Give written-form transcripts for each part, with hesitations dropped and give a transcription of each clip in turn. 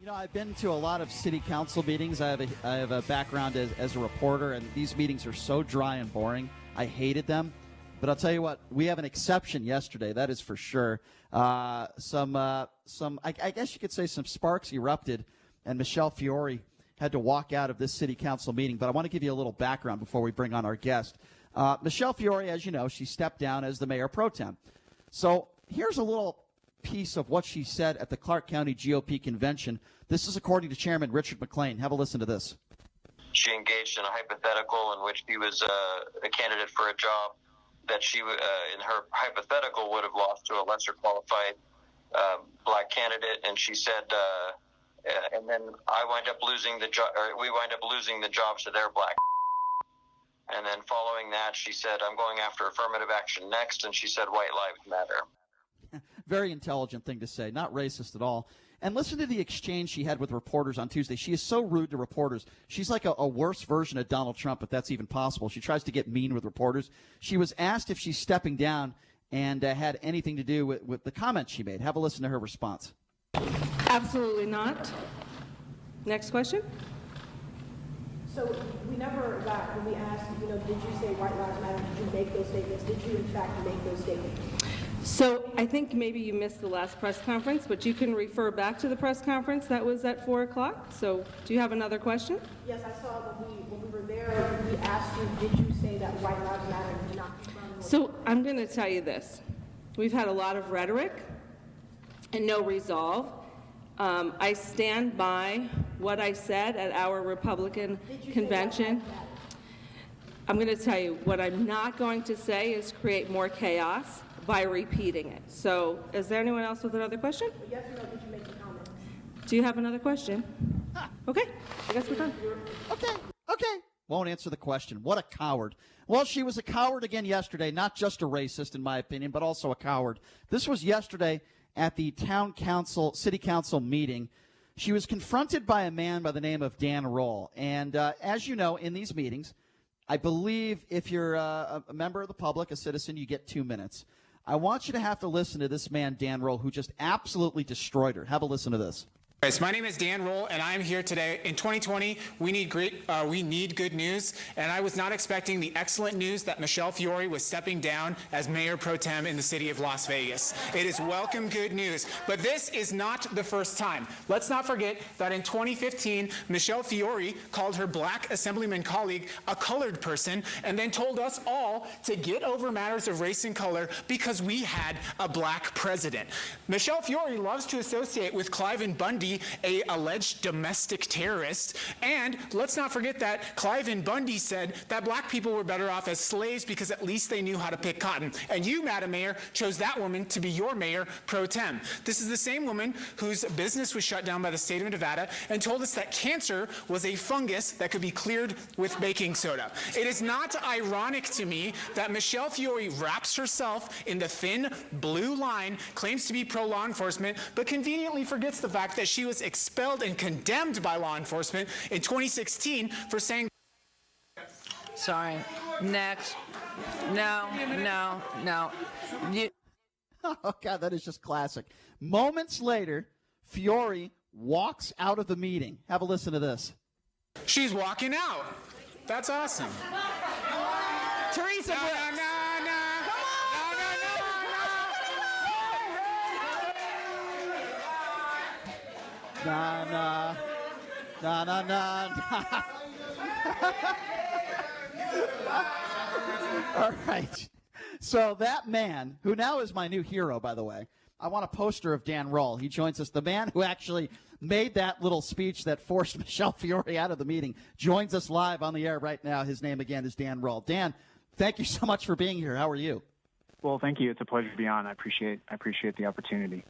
I've been to a lot of city council meetings. I have a background as a reporter, and these meetings are so dry and boring. I hated them. But I'll tell you what, we have an exception yesterday, that is for sure. I guess you could say some sparks erupted, and Michele Fiore had to walk out of this city council meeting. But I want to give you a little background before we bring on our guest. Michele Fiore, as you know, she stepped down as the Mayor Pro Temp. So here's a little piece of what she said at the Clark County GOP convention. This is according to Chairman Richard McLean. Have a listen to this. She engaged in a hypothetical in which she was a candidate for a job that she, in her hypothetical, would have lost to a lesser qualified black candidate. And she said, and then I wind up losing the job, or we wind up losing the jobs to their black. And then following that, she said, I'm going after affirmative action next. And she said, white lives matter. Very intelligent thing to say, not racist at all. And listen to the exchange she had with reporters on Tuesday. She is so rude to reporters. She's like a worse version of Donald Trump, if that's even possible. She tries to get mean with reporters. She was asked if she's stepping down and had anything to do with the comments she made. Have a listen to her response. Absolutely not. Next question. So we never got, when we asked, did you say white lives matter? Did you make those statements? Did you, in fact, make those statements? So I think maybe you missed the last press conference, but you can refer back to the press conference that was at 4 o'clock. So do you have another question? Yes, I saw when we were there, we asked you, did you say that white lives matter? Did you not confirm? So I'm going to tell you this. We've had a lot of rhetoric and no resolve. I stand by what I said at our Republican convention. I'm going to tell you, what I'm not going to say is create more chaos by repeating it. So is there anyone else with another question? Yes or no, did you make the comment? Do you have another question? Okay, I guess we're done. Okay. Won't answer the question. What a coward. Well, she was a coward again yesterday, not just a racist in my opinion, but also a coward. This was yesterday at the city council meeting. She was confronted by a man by the name of Dan Roll. And as you know, in these meetings, I believe if you're a member of the public, a citizen, you get 2 minutes. I want you to have to listen to this man, Dan Roll, who just absolutely destroyed her. Have a listen to this. So my name is Dan Roll, and I'm here today. In 2020, we need good news, and I was not expecting the excellent news that Michele Fiore was stepping down as Mayor Pro Tem in the city of Las Vegas. It is welcome good news, but this is not the first time. Let's not forget that in 2015, Michele Fiore called her black assemblyman colleague a colored person, and then told us all to get over matters of race and color because we had a black president. Michele Fiore loves to associate with Cliven Bundy, a alleged domestic terrorist. And let's not forget that Cliven Bundy said that black people were better off as slaves because at least they knew how to pick cotton. And you, Madam Mayor, chose that woman to be your Mayor Pro Tem. This is the same woman whose business was shut down by the state of Nevada and told us that cancer was a fungus that could be cleared with baking soda. It is not ironic to me that Michele Fiore wraps herself in the thin blue line, claims to be pro-law enforcement, but conveniently forgets the fact that she was expelled and condemned by law enforcement in 2016 for saying... Sorry. Next. No. Oh, God, that is just classic. Moments later, Fiore walks out of the meeting. Have a listen to this. She's walking out. That's awesome. Teresa Brooks. Na. All right. So that man, who now is my new hero, by the way, I want a poster of Dan Roll. He joins us. The man who actually made that little speech that forced Michele Fiore out of the meeting joins us live on the air right now. His name, again, is Dan Roll. Dan, thank you so much for being here. How are you? Well, thank you. It's a pleasure to be on. I appreciate the opportunity.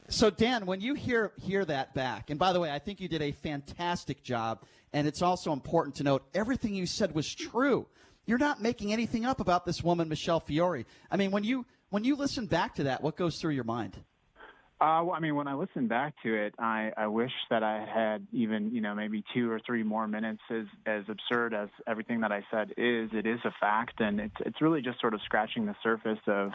So, Dan, when you hear that back, and by the way, I think you did a fantastic job, and it's also important to note everything you said was true. You're not making anything up about this woman, Michele Fiore. I mean, when you listen back to that, what goes through your mind? Well, I mean, when I listen back to it, I wish that I had even, maybe 2 or 3 more minutes. As absurd as everything that I said is, it is a fact, and it's really just sort of scratching the surface of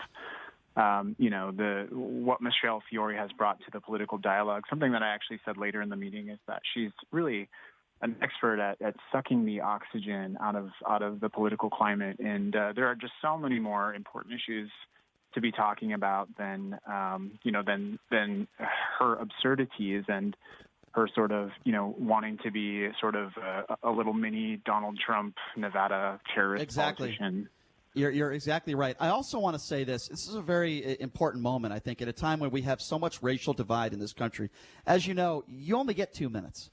what Michelle Fiore has brought to the political dialogue. Something that I actually said later in the meeting is that she's really an expert at sucking the oxygen out of the political climate, and there are just so many more important issues to be talking about than her absurdities and her sort of wanting to be sort of a little mini Donald Trump Nevada terrorist politician. You're exactly right. I also want to say this. This is a very important moment, I think, at a time when we have so much racial divide in this country. As you know, you only get 2 minutes.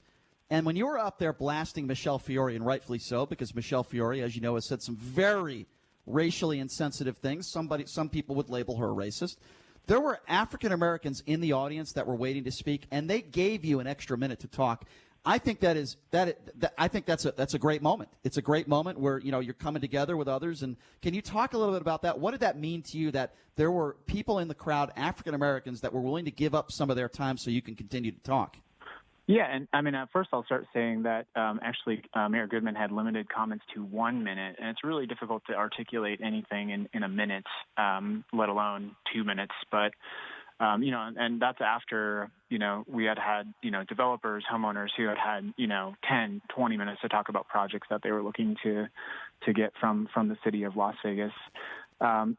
And when you were up there blasting Michelle Fiore, and rightfully so, because Michelle Fiore, as you know, has said some very racially insensitive things. Some people would label her a racist. There were African Americans in the audience that were waiting to speak, and they gave you an extra minute to talk. I think that's a great moment. It's a great moment where you're coming together with others. And can you talk a little bit about that? What did that mean to you that there were people in the crowd, African Americans, that were willing to give up some of their time so you can continue to talk? Yeah, and I mean, first I'll start saying that Mayor Goodman had limited comments to 1 minute, and it's really difficult to articulate anything in a minute, let alone 2 minutes. But and that's after we had developers, homeowners who had 10, 20 minutes to talk about projects that they were looking to get from the city of Las Vegas. The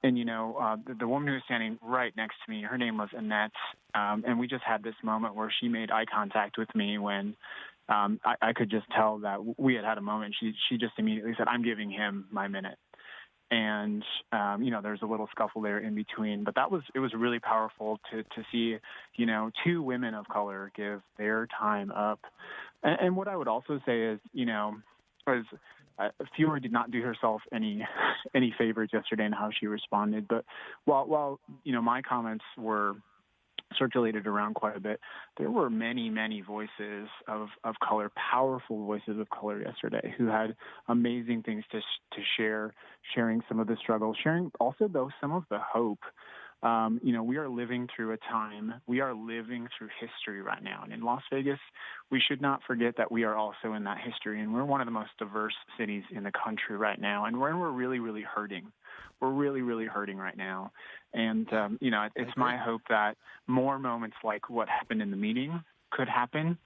woman who was standing right next to me, her name was Annette, and we just had this moment where she made eye contact with me when I could just tell that we had a moment. She just immediately said, "I'm giving him my minute." And, there's a little scuffle there in between, but it was really powerful to see, 2 women of color give their time up. And what I would also say is, Fiore did not do herself any favors yesterday in how she responded. But while my comments were circulated around quite a bit, there were many, many voices of color, powerful voices of color yesterday who had amazing things to share, sharing some of the struggles, sharing also, though, some of the hope. We are living through a time, we are living through history right now. And in Las Vegas, we should not forget that we are also in that history. And we're one of the most diverse cities in the country right now. And we're really, really hurting. We're really, really hurting right now. And, it's my hope that more moments like what happened in the meeting could happen.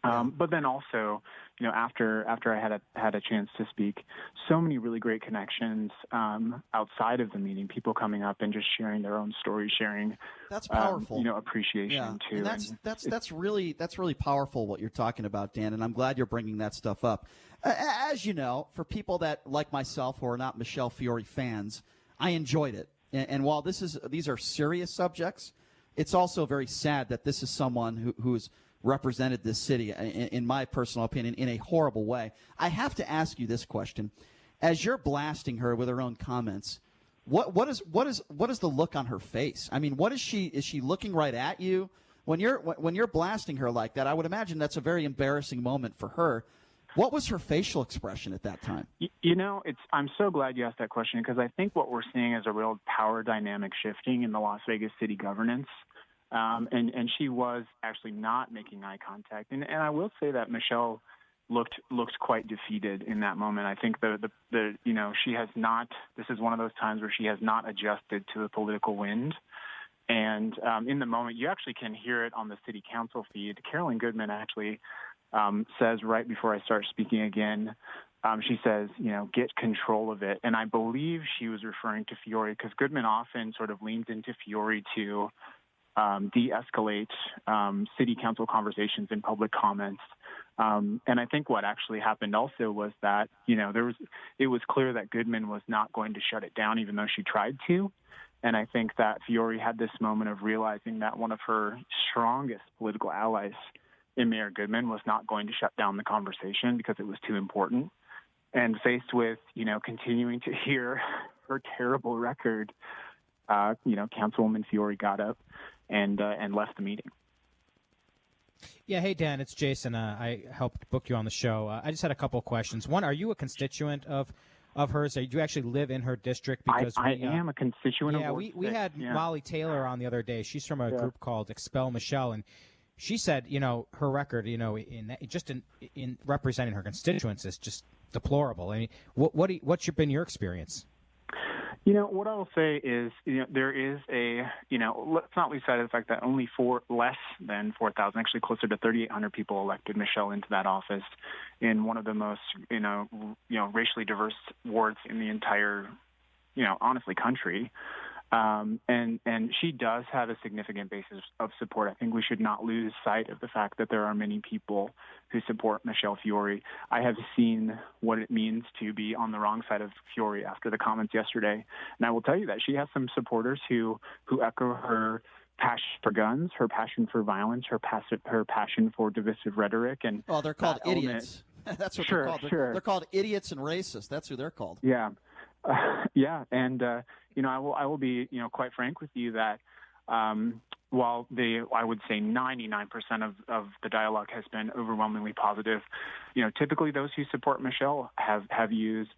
But then also, after I had a chance to speak, so many really great connections outside of the meeting, people coming up and just sharing their own stories, sharing that's powerful. Appreciation too. And that's really powerful what you're talking about, Dan, and I'm glad you're bringing that stuff up. As you know, for people that like myself who are not Michelle Fiore fans, I enjoyed it. And while these are serious subjects, it's also very sad that this is someone who's represented this city, in my personal opinion, in a horrible way. I have to ask you this question: as you're blasting her with her own comments, what is the look on her face? I mean, is she looking right at you when you're blasting her like that? I would imagine that's a very embarrassing moment for her. What was her facial expression at that time? I'm so glad you asked that question, because I think what we're seeing is a real power dynamic shifting in the Las Vegas city governance. And she was actually not making eye contact. And I will say that Michelle looked quite defeated in that moment. I think she has not, this is one of those times where she has not adjusted to the political wind. And in the moment, you actually can hear it on the city council feed. Carolyn Goodman actually says right before I start speaking again, she says, get control of it. And I believe she was referring to Fiore, because Goodman often sort of leans into Fiore to de-escalate city council conversations in public comments. And I think what actually happened also was that, it was clear that Goodman was not going to shut it down, even though she tried to. And I think that Fiore had this moment of realizing that one of her strongest political allies in Mayor Goodman was not going to shut down the conversation because it was too important. And faced with, continuing to hear her terrible record, Councilwoman Fiore got up and left the meeting. Yeah, hey, Dan, it's Jason. I helped book you on the show. I just had a couple of questions. One, are you a constituent of hers? Do you actually live in her district? Because I am a constituent of hers. We had Molly Taylor on the other day. She's from a group called Expel Michelle, and she said, her record, in representing her constituents is just deplorable. I mean, what's been your experience? What I will say is, there is let's not lose sight of the fact that only less than 4,000, actually closer to 3,800 people elected Michelle into that office in one of the most, racially diverse wards in the entire, honestly, country. And she does have a significant basis of support. I think we should not lose sight of the fact that there are many people who support Michele Fiore. I have seen what it means to be on the wrong side of Fiore after the comments yesterday. And I will tell you that she has some supporters who echo her passion for guns, her passion for violence, her passion for divisive rhetoric. And they're called idiots. That's what they're called. They're called idiots and racists. That's who they're called. Yeah. And I will be, quite frank with you that while I would say 99% of the dialogue has been overwhelmingly positive, typically those who support Michelle have used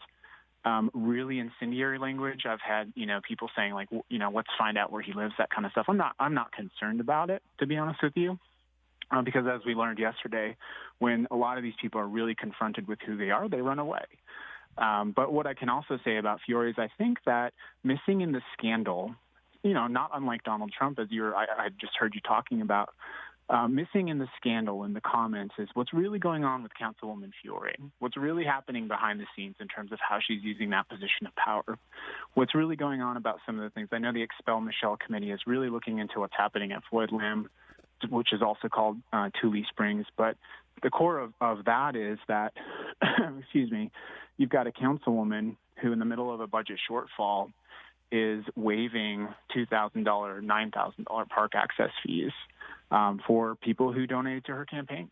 really incendiary language. I've had, people saying like, let's find out where he lives, that kind of stuff. I'm not concerned about it, to be honest with you. Because as we learned yesterday, when a lot of these people are really confronted with who they are, they run away. But what I can also say about Fiore is I think that missing in the scandal, not unlike Donald Trump, as I just heard you talking about, missing in the scandal in the comments is what's really going on with Councilwoman Fiore, what's really happening behind the scenes in terms of how she's using that position of power, what's really going on about some of the things. I know the Expel Michelle Committee is really looking into what's happening at Floyd Lamb, which is also called Tule Springs. But the core of that is that, excuse me, you've got a councilwoman who in the middle of a budget shortfall is waiving $2,000, $9,000 park access fees for people who donated to her campaign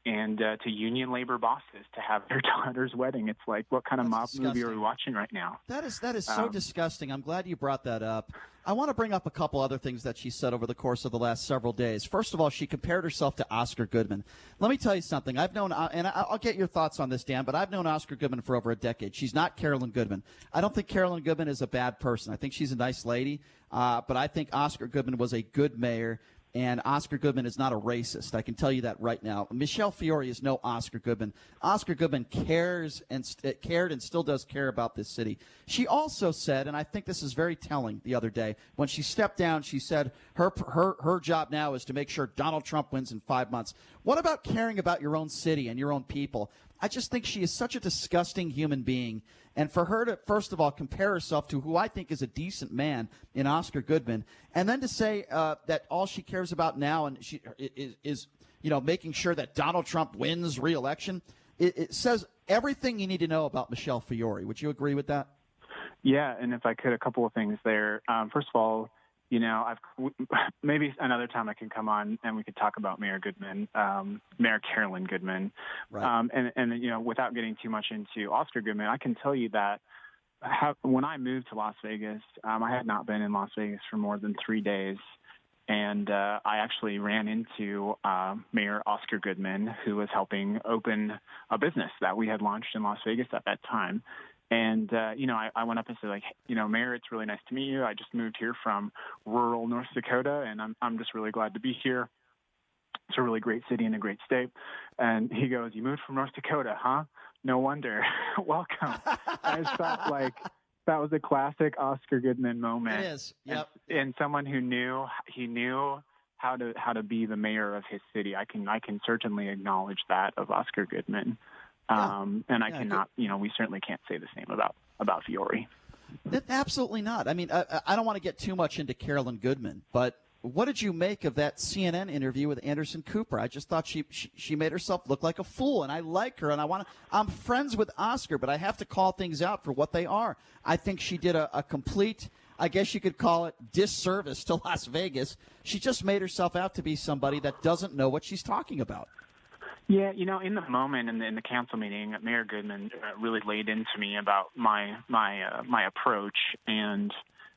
and to union labor bosses to have their daughter's wedding. It's like, what kind of mob movie are we watching right now? That is so disgusting. I'm glad you brought that up. I want to bring up a couple other things that she said over the course of the last several days. First of all, she compared herself to Oscar Goodman. Let me tell you something. I've known, and I'll get your thoughts on this, Dan, but I've known Oscar Goodman for over a decade. She's not Carolyn Goodman. I don't think Carolyn Goodman is a bad person. I think she's a nice lady, but I think Oscar Goodman was a good mayor. And Oscar Goodman is not a racist. I can tell you that right now. Michele Fiore is no Oscar Goodman. Oscar Goodman cared and still does care about this city. She also said, and I think this is very telling the other day, when she stepped down, she said her job now is to make sure Donald Trump wins in 5 months. What about caring about your own city and your own people? I just think she is such a disgusting human being. And for her to, first of all, compare herself to who I think is a decent man in Oscar Goodman, and then to say that all she cares about now and she is making sure that Donald Trump wins re-election, it says everything you need to know about Michele Fiore. Would you agree with that? Yeah, and if I could, a couple of things there. First of all, maybe another time I can come on and we could talk about Mayor Goodman, Mayor Carolyn Goodman. Right. And without getting too much into Oscar Goodman, I can tell you that when I moved to Las Vegas, I had not been in Las Vegas for more than 3 days. And I actually ran into Mayor Oscar Goodman, who was helping open a business that we had launched in Las Vegas at that time. And, I went up and said, Mayor, it's really nice to meet you. I just moved here from rural North Dakota, and I'm just really glad to be here. It's a really great city and a great state. And he goes, you moved from North Dakota, huh? No wonder. Welcome. I just felt like that was a classic Oscar Goodman moment. It is. Yep. And someone who knew how to be the mayor of his city. I can certainly acknowledge that of Oscar Goodman. And I cannot, we certainly can't say the same about Fiore. Absolutely not. I mean, I don't want to get too much into Carolyn Goodman, but what did you make of that CNN interview with Anderson Cooper? I just thought she made herself look like a fool, and I like her, and I'm friends with Oscar, but I have to call things out for what they are. I think she did a complete, I guess you could call it, disservice to Las Vegas. She just made herself out to be somebody that doesn't know what she's talking about. Yeah, in the moment in the council meeting, Mayor Goodman really laid into me about my approach, and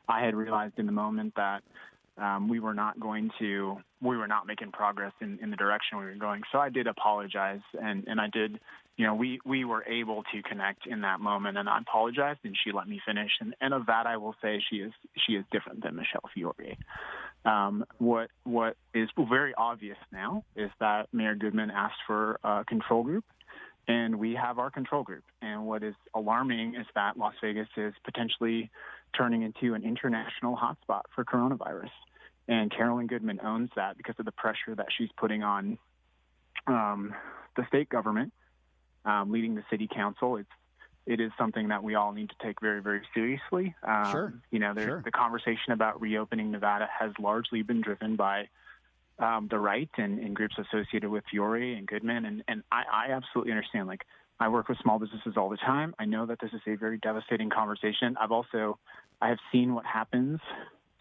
I had realized in the moment that we were not making progress in the direction we were going. So I did apologize, and I did. We were able to connect in that moment, and I apologized, and she let me finish. And of that, I will say she is different than Michele Fiore. What is very obvious now is that Mayor Goodman asked for a control group And we have our control group. And what is alarming is that Las Vegas is potentially turning into an international hotspot for coronavirus. And Carolyn Goodman owns that because of the pressure that she's putting on the state government, leading the city council. It is something that we all need to take very, very seriously. Sure. The conversation about reopening Nevada has largely been driven by the right and groups associated with Fiore and Goodman. And I absolutely understand. Like, I work with small businesses all the time. I know that this is a very devastating conversation. I have seen what happens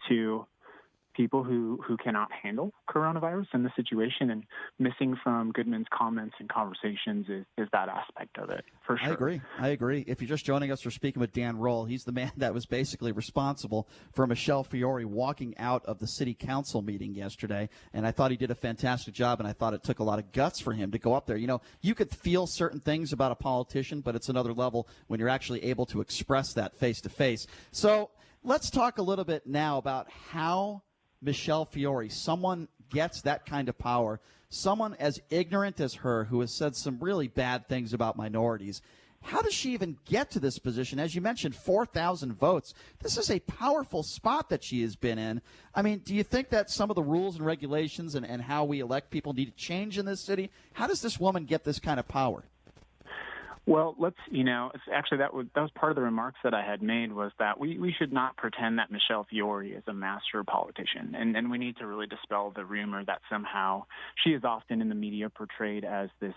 to people who cannot handle coronavirus and the situation, and missing from Goodman's comments and conversations is that aspect of it, for sure. I agree. If you're just joining us, we're speaking with Dan Roll. He's the man that was basically responsible for Michele Fiore walking out of the city council meeting yesterday, and I thought he did a fantastic job, and I thought it took a lot of guts for him to go up there. You know, you could feel certain things about a politician, but it's another level when you're actually able to express that face-to-face. So let's talk a little bit now about how Michele Fiore, someone gets that kind of power, someone as ignorant as her who has said some really bad things about minorities. How does she even get to this position? As you mentioned, 4,000 votes. This is a powerful spot that she has been in. I mean, do you think that some of the rules and regulations and how we elect people need to change in this city? How does this woman get this kind of power? Well, it's actually that was part of the remarks that I had made, was that we should not pretend that Michele Fiore is a master politician. And we need to really dispel the rumor that somehow she is often in the media portrayed as this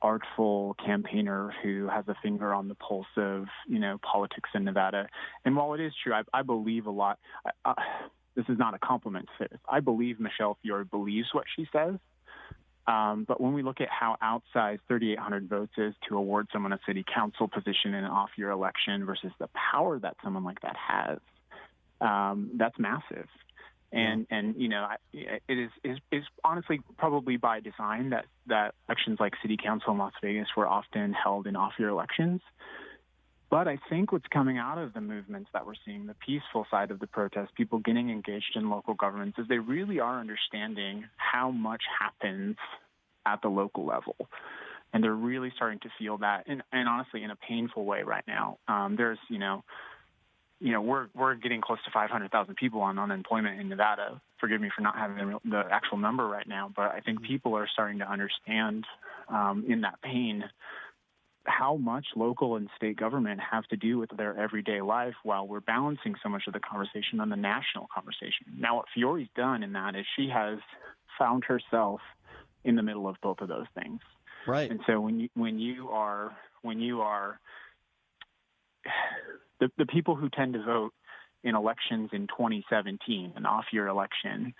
artful campaigner who has a finger on the pulse of, politics in Nevada. And while it is true, I believe a lot. This is not a compliment to this. I believe Michele Fiore believes what she says. But when we look at how outsized 3,800 votes is to award someone a city council position in an off-year election versus the power that someone like that has, that's massive. And it is honestly probably by design that elections like city council in Las Vegas were often held in off-year elections. But I think what's coming out of the movements that we're seeing, the peaceful side of the protest, people getting engaged in local governments, is they really are understanding how much happens at the local level. And they're really starting to feel that, and honestly, in a painful way right now. There's, we're getting close to 500,000 people on unemployment in Nevada. Forgive me for not having the actual number right now, but I think people are starting to understand in that pain how much local and state government have to do with their everyday life, while we're balancing so much of the conversation on the national conversation. Now, what Fiore's done in that is she has found herself in the middle of both of those things. Right. And so when you are the people who tend to vote in elections in 2017, an off-year election,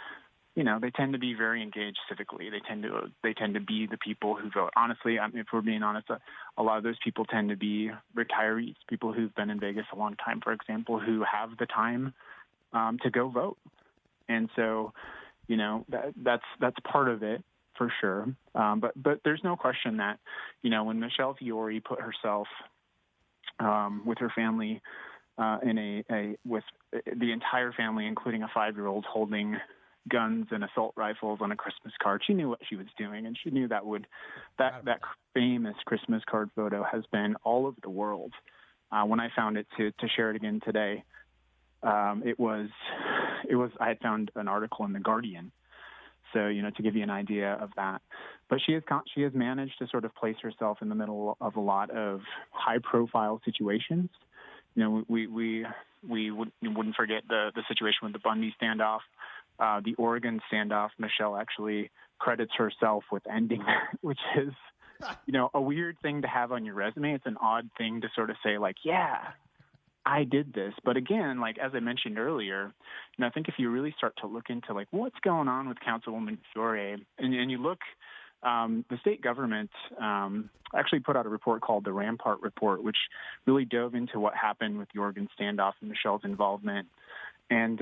they tend to be very engaged civically. They tend to be the people who vote. Honestly, if we're being honest, a lot of those people tend to be retirees, people who've been in Vegas a long time, for example, who have the time to go vote. And so, that's part of it for sure. But there's no question that, when Michele Fiore put herself with her family with the entire family, including a 5-year-old, holding guns and assault rifles on a Christmas card, she knew what she was doing, and she knew that that famous Christmas card photo has been all over the world. When I found it to share it again today, it was I had found an article in The Guardian, so to give you an idea of that. But she has managed to sort of place herself in the middle of a lot of high-profile situations. We wouldn't forget the situation with the Bundy standoff. The Oregon standoff, Michele actually credits herself with ending that, which is, a weird thing to have on your resume. It's an odd thing to sort of say, like, yeah, I did this. But again, like, as I mentioned earlier, I think if you really start to look into, like, what's going on with Councilwoman Fiore, and you look, the state government actually put out a report called the Rampart Report, which really dove into what happened with the Oregon standoff and Michele's involvement. And,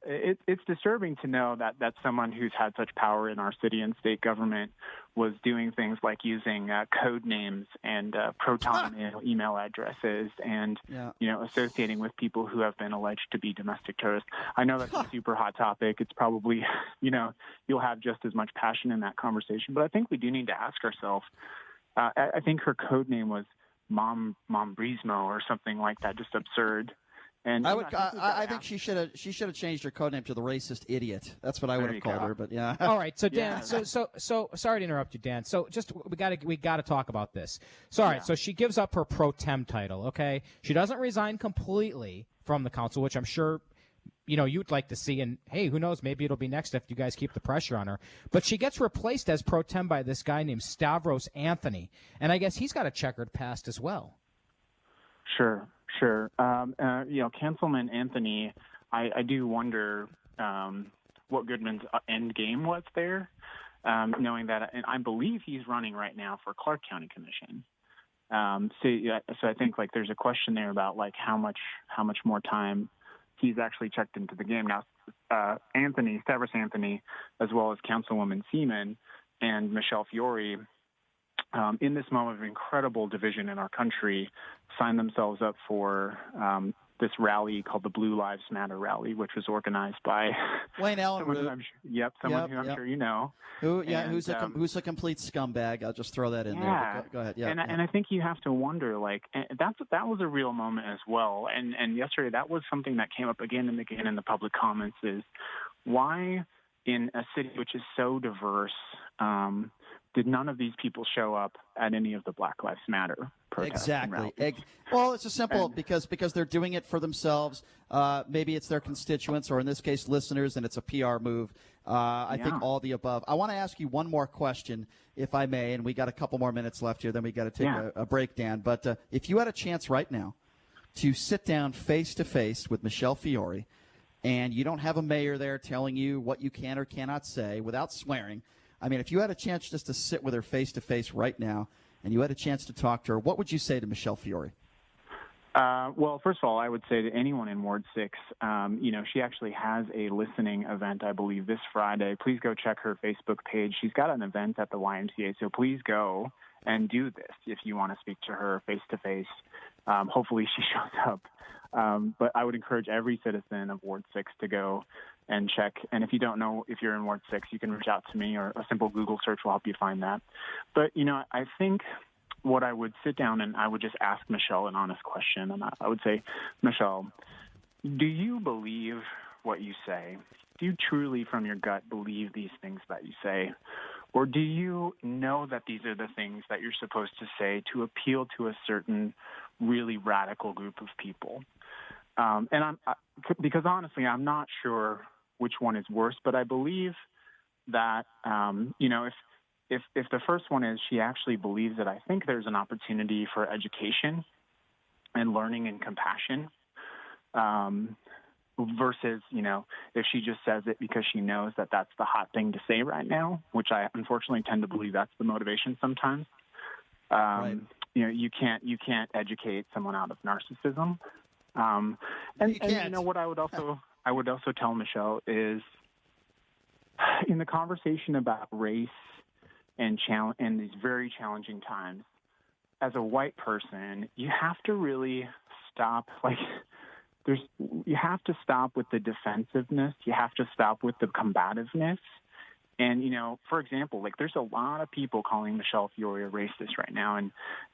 it's disturbing to know that someone who's had such power in our city and state government was doing things like using code names and proton email addresses and associating with people who have been alleged to be domestic terrorists. I know that's a super hot topic. It's probably you'll have just as much passion in that conversation, but I think we do need to ask ourselves. I think her code name was Mom Brismo or something like that, just absurd. And I think she should have changed her code name to the racist idiot. That's what I would have called her. But yeah. All right. So Dan, so sorry to interrupt you, Dan. So just we got to talk about this. So all right. So she gives up her pro tem title. Okay. She doesn't resign completely from the council, which I'm sure you'd like to see. And hey, who knows? Maybe it'll be next if you guys keep the pressure on her. But she gets replaced as pro tem by this guy named Stavros Anthony, and I guess he's got a checkered past as well. Sure. Councilman Anthony, I do wonder what Goodman's end game was there, knowing that, and I believe he's running right now for Clark County Commission. So I think there's a question there about how much more time he's actually checked into the game now. Stavros Anthony, as well as Councilwoman Seaman and Michele Fiore, in this moment of incredible division in our country, signed themselves up for this rally called the Blue Lives Matter rally, which was organized by Wayne Allen. Someone who I'm sure you know. Who's a complete scumbag. I'll just throw that in there. Go ahead. Yeah, and I think you have to wonder, that was a real moment as well. And yesterday, that was something that came up again and again in the public comments: is why in a city which is so diverse, did none of these people show up at any of the Black Lives Matter protests? Exactly. Well, it's just simple because they're doing it for themselves. Maybe it's their constituents, or in this case, listeners, and it's a PR move. I think all the above. I want to ask you one more question, if I may, and we got a couple more minutes left here. Then we got to take a break, Dan. But if you had a chance right now to sit down face to face with Michele Fiore, and you don't have a mayor there telling you what you can or cannot say without swearing. I mean, if you had a chance just to sit with her face-to-face right now and you had a chance to talk to her, what would you say to Michele Fiore? Well, first of all, I would say to anyone in Ward 6, she actually has a listening event, I believe, this Friday. Please go check her Facebook page. She's got an event at the YMCA, so please go and do this if you want to speak to her face-to-face. Hopefully she shows up. But I would encourage every citizen of Ward 6 to go and check. And if you don't know if you're in Ward 6, you can reach out to me, or a simple Google search will help you find that. But, I think what I would sit down and I would just ask Michele an honest question. And I would say, Michele, do you believe what you say? Do you truly from your gut believe these things that you say? Or do you know that these are the things that you're supposed to say to appeal to a certain really radical group of people? Because honestly, I'm not sure which one is worse, but I believe that, if the first one is she actually believes that, I think there's an opportunity for education and learning and compassion, versus, if she just says it because she knows that that's the hot thing to say right now, which I unfortunately tend to believe that's the motivation sometimes. Right. You can't educate someone out of narcissism. What I would also tell Michele is, in the conversation about race and these very challenging times, as a white person, you have to really stop. You have to stop with the defensiveness. You have to stop with the combativeness. And, for example, there's a lot of people calling Michele Fiore a racist right now. And,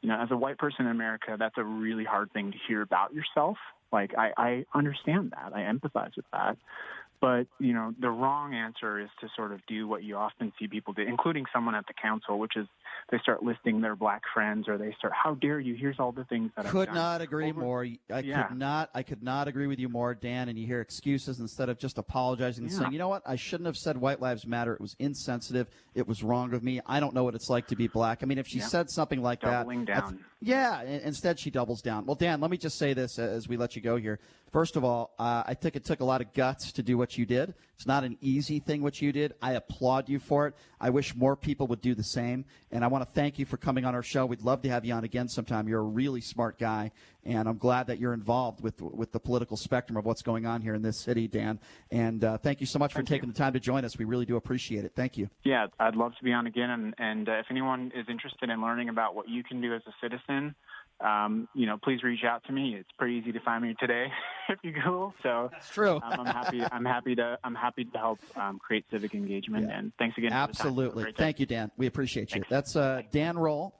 as a white person in America, that's a really hard thing to hear about yourself. I understand that. I empathize with that. But, the wrong answer is to sort of do what you often see people do, including someone at the council, which is they start listing their black friends, or they start, how dare you, here's all the things that I've done. Could not agree more. I could not agree with you more, Dan, and you hear excuses instead of just apologizing and saying, you know what, I shouldn't have said White Lives Matter. It was insensitive. It was wrong of me. I don't know what it's like to be black. I mean, if she said something like Doubling that. down. Instead she doubles down. Well, Dan, let me just say this as we let you go here. First of all, I think it took a lot of guts to do what what you did. It's not an easy thing what you did. I applaud you for it. I wish more people would do the same. And I want to thank you for coming on our show. We'd love to have you on again sometime. You're a really smart guy, and I'm glad that you're involved with the political spectrum of what's going on here in this city, Dan. And thank you so much for taking the time to join us. We really do appreciate it. Thank you. Yeah, I'd love to be on again. And if anyone is interested in learning about what you can do as a citizen, please reach out to me. It's pretty easy to find me today if you Google. So that's true. I'm happy to help create civic engagement. Yeah. And thanks again. Absolutely. For the time. Thank you, Dan. We appreciate you. Thanks. That's Dan Roll,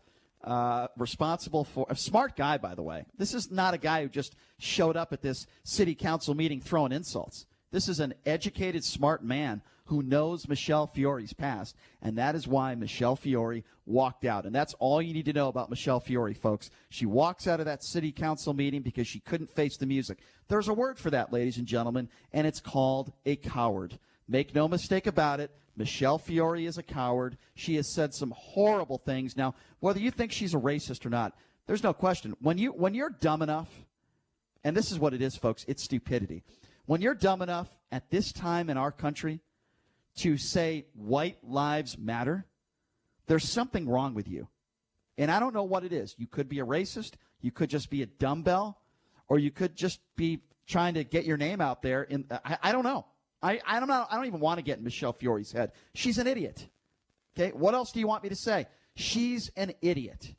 responsible for a smart guy, by the way. This is not a guy who just showed up at this city council meeting throwing insults. This is an educated, smart man who knows Michele Fiore's past, and that is why Michele Fiore walked out. And that's all you need to know about Michele Fiore, folks. She walks out of that city council meeting because she couldn't face the music. There's a word for that, ladies and gentlemen, and it's called a coward. Make no mistake about it. Michele Fiore is a coward. She has said some horrible things. Now, whether you think she's a racist or not, there's no question. When you're dumb enough, and this is what it is, folks, it's stupidity. When you're dumb enough at this time in our country to say white lives matter, there's something wrong with you. And I don't know what it is. You could be a racist, you could just be a dumbbell, or you could just be trying to get your name out there. I don't know. I don't even want to get in Michele Fiore's head. She's an idiot. Okay, what else do you want me to say? She's an idiot.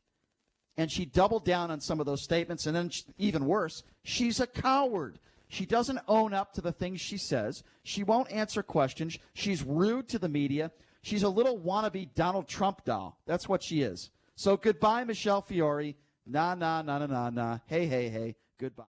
And she doubled down on some of those statements, and then even worse, she's a coward. She doesn't own up to the things she says. She won't answer questions. She's rude to the media. She's a little wannabe Donald Trump doll. That's what she is. So goodbye, Michele Fiore. Nah. Hey. Goodbye.